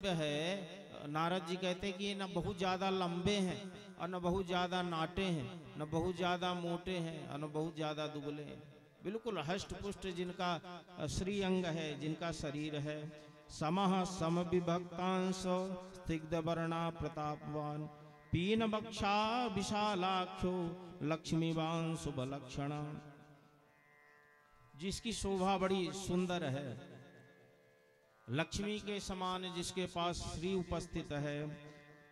है। नारद जी कहते हैं कि ये न बहुत ज्यादा लंबे हैं और न बहुत ज्यादा नाटे हैं, न बहुत ज्यादा मोटे हैं और न बहुत ज्यादा दुबले हैं। बिल्कुल हष्ट पुष्ट जिनका श्री अंग है, जिनका शरीर है। समः सम विभक्तांश स्निग्ध वर्णा प्रतापवान पीन बक्षा विशालाक्षो लक्ष्मीवान शुभ लक्षणा। जिसकी शोभा बड़ी सुंदर है, लक्ष्मी के समान जिसके पास श्री उपस्थित है।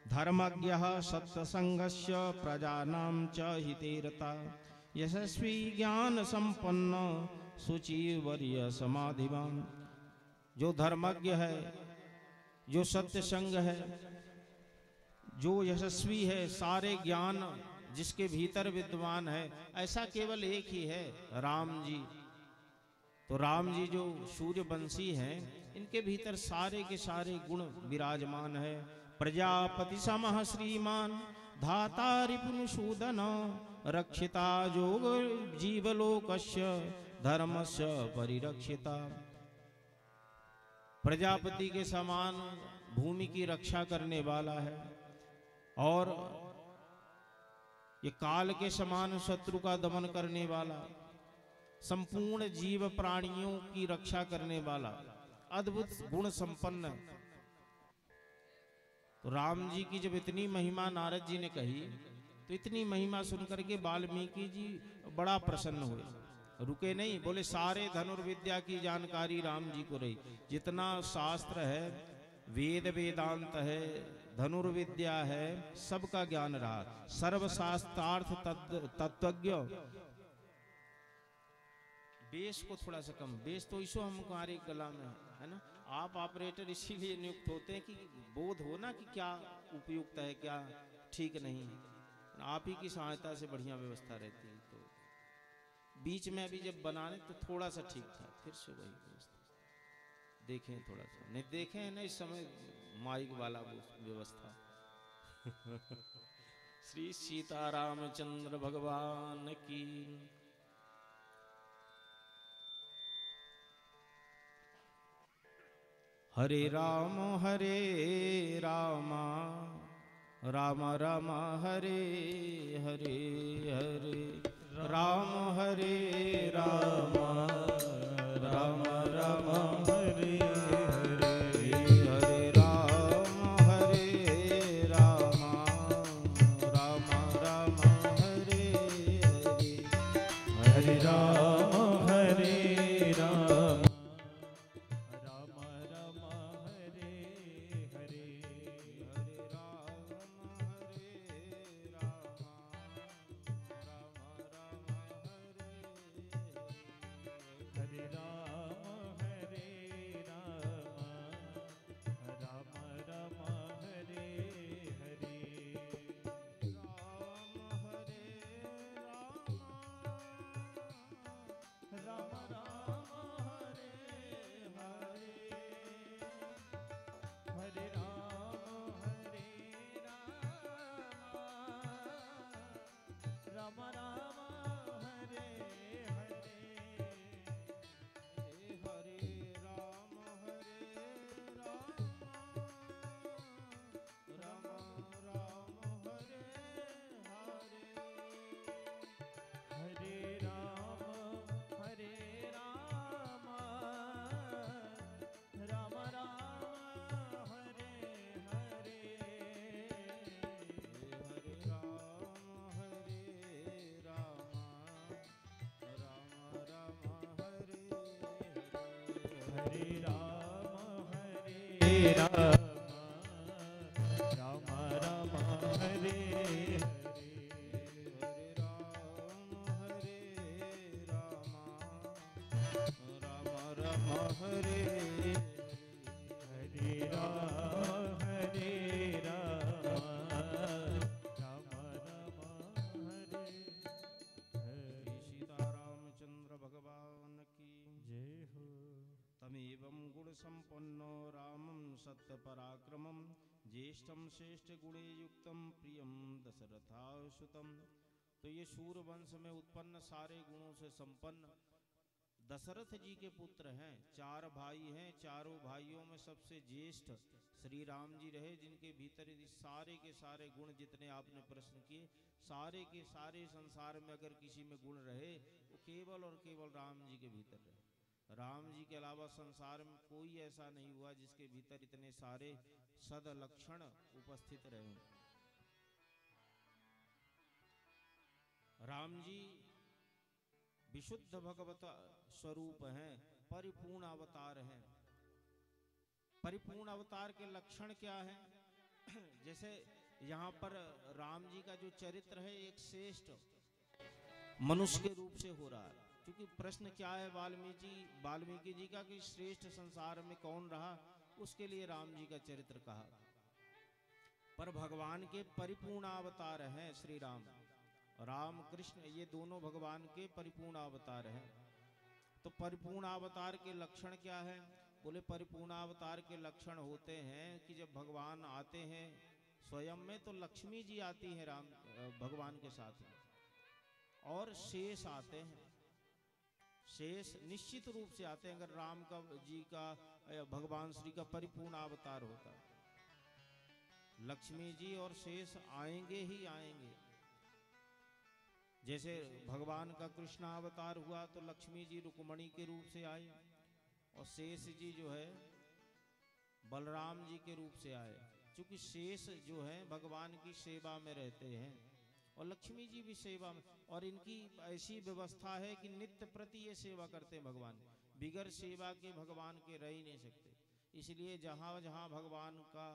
धर्मज्ञः सत्संगस्य प्रजानां च हितेरता यशस्वी ज्ञान संपन्न शुचिवर्य समाधिवान। जो धर्मज्ञ है, जो सत्य संग है, जो यशस्वी है, सारे ज्ञान जिसके भीतर विद्वान है, ऐसा केवल एक ही है, राम जी। तो राम जी जो सूर्यवंशी हैं, इनके भीतर सारे के सारे गुण विराजमान है। प्रजापति समः श्रीमान धाता रिपुनसूदन रक्षिता जोग जीवलोकस्य धर्मस्य परिरक्षिता। प्रजापति के समान भूमि की रक्षा करने वाला है और ये काल के समान शत्रु का दमन करने वाला, संपूर्ण जीव प्राणियों की रक्षा करने वाला, अद्भुत गुण संपन्न। तो राम जी की जब इतनी महिमा नारद जी ने कही, तो इतनी महिमा सुनकर के वाल्मीकि जी बड़ा प्रसन्न हुए, रुके नहीं। बोले सारे धनुर्विद्या की जानकारी राम जी को रही। जितना शास्त्र है, वेद वेदांत है, धनुर्विद्या है, सबका ज्ञान रहा। सर्वशास्त्रार्थ तत्वज्ञ। बेस को थोड़ा सा कम, बेस तो इसो हमारे गला में है ना। आप ऑपरेटर इसीलिए नियुक्त होते हैं कि बोध हो ना कि क्या उपयुक्त है, क्या ठीक नहीं है। आप ही की सहायता से बढ़िया व्यवस्था रहती है। तो बीच में अभी जब बनाने तो थोड़ा सा ठीक था, फिर से वही व्यवस्था देखें, थोड़ा सा नहीं देखें है ना इस समय माइक वाला व्यवस्था। श्री सीतारामचंद्र भगवान की। हरे राम राम राम हरे हरे, हरे राम राम राम राम हरे हरे, हरे राम राम राम राम हरे हरे, हरे राम राम संपन्नो रामं सत्य पराक्रमं ज्येष्ठं श्रेष्ठ गुणे युक्तम प्रियम दशरथासुतम। तो ये सूर्यवंश में उत्पन्न सारे गुणों से संपन्न दशरथ जी के पुत्र हैं। चार भाई हैं, चारों भाइयों में सबसे ज्येष्ठ श्री राम जी रहे जिनके भीतर यदि सारे के सारे गुण, जितने आपने प्रश्न किए, सारे के सारे संसार में अगर किसी में गुण रहे वो केवल और केवल राम जी के भीतर रहे। राम जी के अलावा संसार में कोई ऐसा नहीं हुआ जिसके भीतर इतने सारे सद लक्षण उपस्थित रहे। राम जी विशुद्ध भगवत स्वरूप हैं, परिपूर्ण अवतार हैं। परिपूर्ण अवतार के लक्षण क्या है? जैसे यहाँ पर राम जी का जो चरित्र है एक श्रेष्ठ मनुष्य के रूप से हो रहा है, क्योंकि प्रश्न क्या है वाल्मीकि जी का कि श्रेष्ठ संसार में कौन रहा, उसके लिए राम जी का चरित्र कहा। पर भगवान के परिपूर्ण अवतार हैं श्री राम, राम कृष्ण, ये दोनों भगवान के परिपूर्ण अवतार हैं। तो परिपूर्ण अवतार के लक्षण क्या है? बोले परिपूर्ण अवतार के लक्षण होते हैं कि जब भगवान आते हैं स्वयं में, तो लक्ष्मी जी आती हैं राम भगवान के साथ में, और शेष आते हैं। शेष निश्चित रूप से आते हैं अगर राम का जी का भगवान श्री का परिपूर्ण अवतार होता। लक्ष्मी जी और शेष आएंगे ही आएंगे। जैसे भगवान का कृष्ण अवतार हुआ तो लक्ष्मी जी रुक्मणी के रूप से आए, और शेष जी जो है बलराम जी के रूप से आए, क्योंकि शेष जो है भगवान की सेवा में रहते हैं और लक्ष्मी जी भी सेवा में, और इनकी ऐसी व्यवस्था है कि नित्य प्रति ये सेवा करते हैं भगवान, बिगर सेवा के भगवान के रह ही नहीं सकते। इसलिए जहाँ जहाँ भगवान का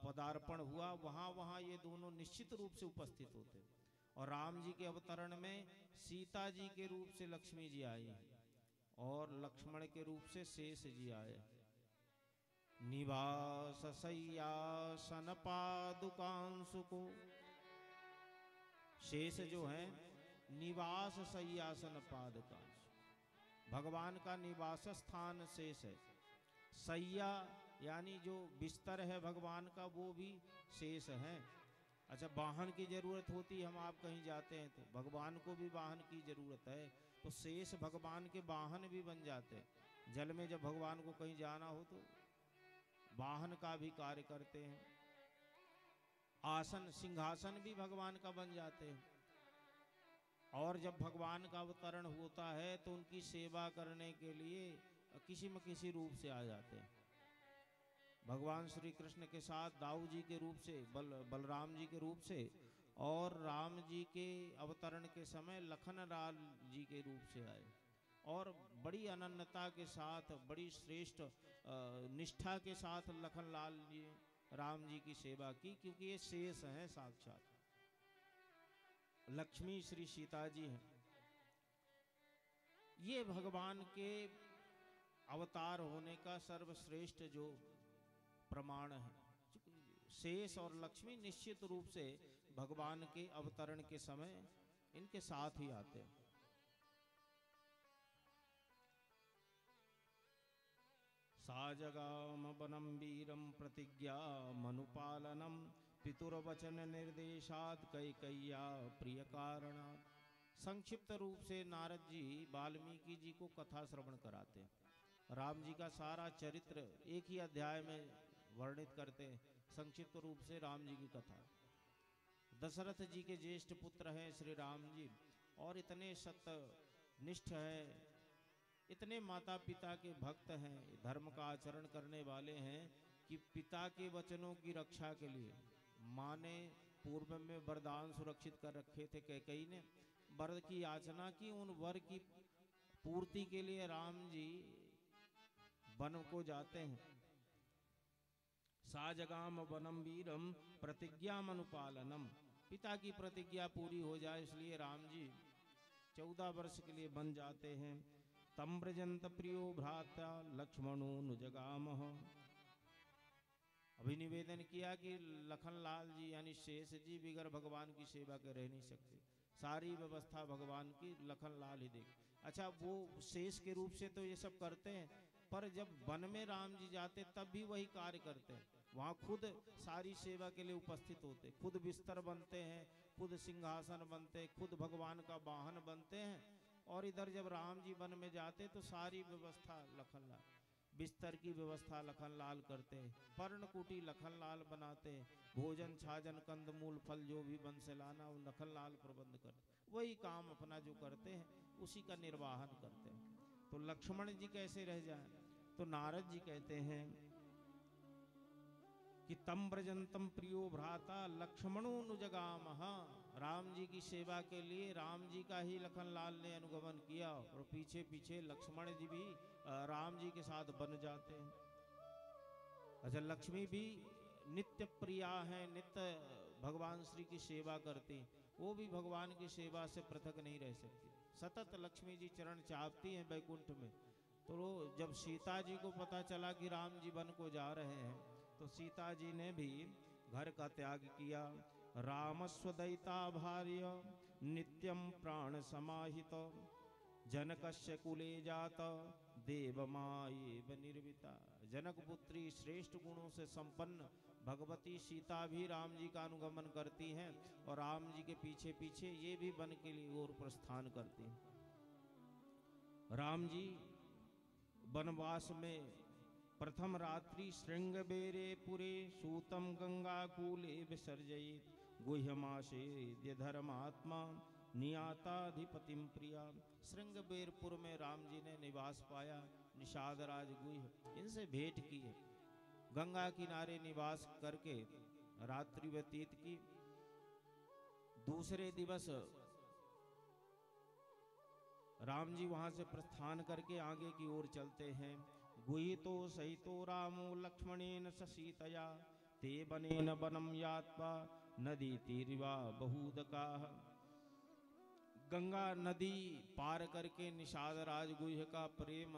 पदार्पण हुआ वहाँ वहाँ ये दोनों निश्चित रूप से उपस्थित होते हैं। और राम जी के अवतरण में सीता जी के रूप से लक्ष्मी जी आई और लक्ष्मण के रूप से शेष जी आए। निवास सय्यासन पादुकांशु को, शेष जो है निवास सय्यासन पादुकांश, भगवान का निवास स्थान शेष है। सैया यानी जो बिस्तर है भगवान का वो भी शेष है। अच्छा, वाहन की जरूरत होती है, हम आप कहीं जाते हैं तो भगवान को भी वाहन की जरूरत है, तो शेष भगवान के वाहन भी बन जाते हैं। जल में जब भगवान को कहीं जाना हो तो वाहन का भी कार्य करते हैं। आसन सिंहासन भी भगवान का बन जाते हैं। और जब भगवान का अवतरण होता है तो उनकी सेवा करने के लिए किसी न किसी रूप से आ जाते हैं। भगवान श्री कृष्ण के साथ दाऊ जी के रूप से, बलराम जी के रूप से, और राम जी के अवतरण के समय लखन लाल जी के रूप से आए, और बड़ी अनन्यता के साथ, बड़ी श्रेष्ठ निष्ठा के साथ लखन लाल जी राम जी की सेवा की, क्योंकि ये शेष हैं साक्षात। लक्ष्मी श्री सीता जी हैं, ये भगवान के अवतार होने का सर्वश्रेष्ठ जो प्रमाण है। शेष और लक्ष्मी निश्चित रूप से भगवान के अवतरण के समय इनके साथ ही आते हैं। साजगाम वनम वीरम प्रतिज्ञा मनुपालनम पितुर्वचन निर्देशात कैकय्या प्रिय कारणात्। संक्षिप्त रूप से नारद जी वाल्मीकि जी को कथा श्रवण कराते हैं। राम जी का सारा चरित्र एक ही अध्याय में वर्णित करते हैं, संक्षिप्त रूप से राम जी की कथा। दशरथ जी के ज्येष्ठ पुत्र हैं श्री राम जी, और इतने सत्यनिष्ठ हैं, इतने माता पिता के भक्त हैं, धर्म का आचरण करने वाले हैं कि पिता के वचनों की रक्षा के लिए माँ ने पूर्व में वरदान सुरक्षित कर रखे थे। कैकेयी ने वर की याचना की, उन वर की पूर्ति के लिए राम जी वन को जाते हैं। साजगाम वनम वीरम प्रतिज्ञा अनुपालनम, पिता की प्रतिज्ञा पूरी हो जाए इसलिए राम जी 14 वर्ष के लिए बन जाते हैं। तम्रजंत प्रियो भ्राता लक्ष्मणो नुजगामः। अभी निवेदन किया कि लखन लाल जी यानी शेष जी बिगर भगवान की सेवा के रह नहीं सकते, सारी व्यवस्था भगवान की लखन लाल ही देख। अच्छा, वो शेष के रूप से तो ये सब करते हैं, पर जब वन में राम जी जाते तब भी वही कार्य करते हैं। वहाँ खुद सारी सेवा के लिए उपस्थित होते, खुद बिस्तर बनते हैं, खुद सिंहासन बनते हैं, खुद भगवान का वाहन बनते हैं। और इधर जब राम जी वन में जाते तो सारी व्यवस्था लखन लाल। बिस्तर की व्यवस्था लखनलाल करते, पर्णकुटी लखनलाल बनाते, भोजन छाजन कंदमूल फल जो भी वन से लाना वो लखनलाल प्रबंध करते, वही काम अपना जो करते हैं उसी का निर्वाहन करते हैं। तो लक्ष्मण जी कैसे रह जाएं? तो नारद जी कहते हैं कि तम ब्रजंतम प्रियो भ्राता लक्ष्मणो नुजगामः। राम जी की सेवा के लिए राम जी का ही लखनलाल ने अनुगमन किया और पीछे पीछे लक्ष्मण जी भी राम जी के साथ बन जाते हैं। अच्छा, लक्ष्मी भी नित्य प्रिया है, नित्य भगवान श्री की सेवा करती, वो भी भगवान की सेवा से पृथक नहीं रह सकती, सतत लक्ष्मी जी चरण चाहती हैं वैकुंठ में। तो जब सीता जी को पता चला कि राम जी वन को जा रहे हैं, तो सीता जी ने भी घर का त्याग किया। रामस्वदयिता भार्य नित्यम प्राण समाहित, जनकस्य कुले जात देवमायेव निर्मिता। जनक पुत्री श्रेष्ठ गुणों से संपन्न भगवती सीता भी राम जी का अनुगमन करती हैं और राम जी के पीछे पीछे ये भी वन के लिए और प्रस्थान करती हैं। राम जी वनवास में प्रथम रात्रि श्रृंगबेरे पुरे, सूतम गंगा कूले विसर्जयित, गुह्यमाशे धर्मात्मा नियाताधिपतिम प्रिया। श्रृंगबेरपुर में राम जी ने निवास पाया, निषाद राज गुह्य इनसे भेंट की है, गंगा किनारे निवास करके रात्रि व्यतीत की। दूसरे दिवस राम जी वहां से प्रस्थान करके आगे की ओर चलते हैं। गुहितो सहितो रामो लक्ष्मणेन सीतया, ते बनेन वनम यात्वा नदी तीरिवा बहुदका। गंगा नदी पार करके निषाद राज गुह्य का प्रेम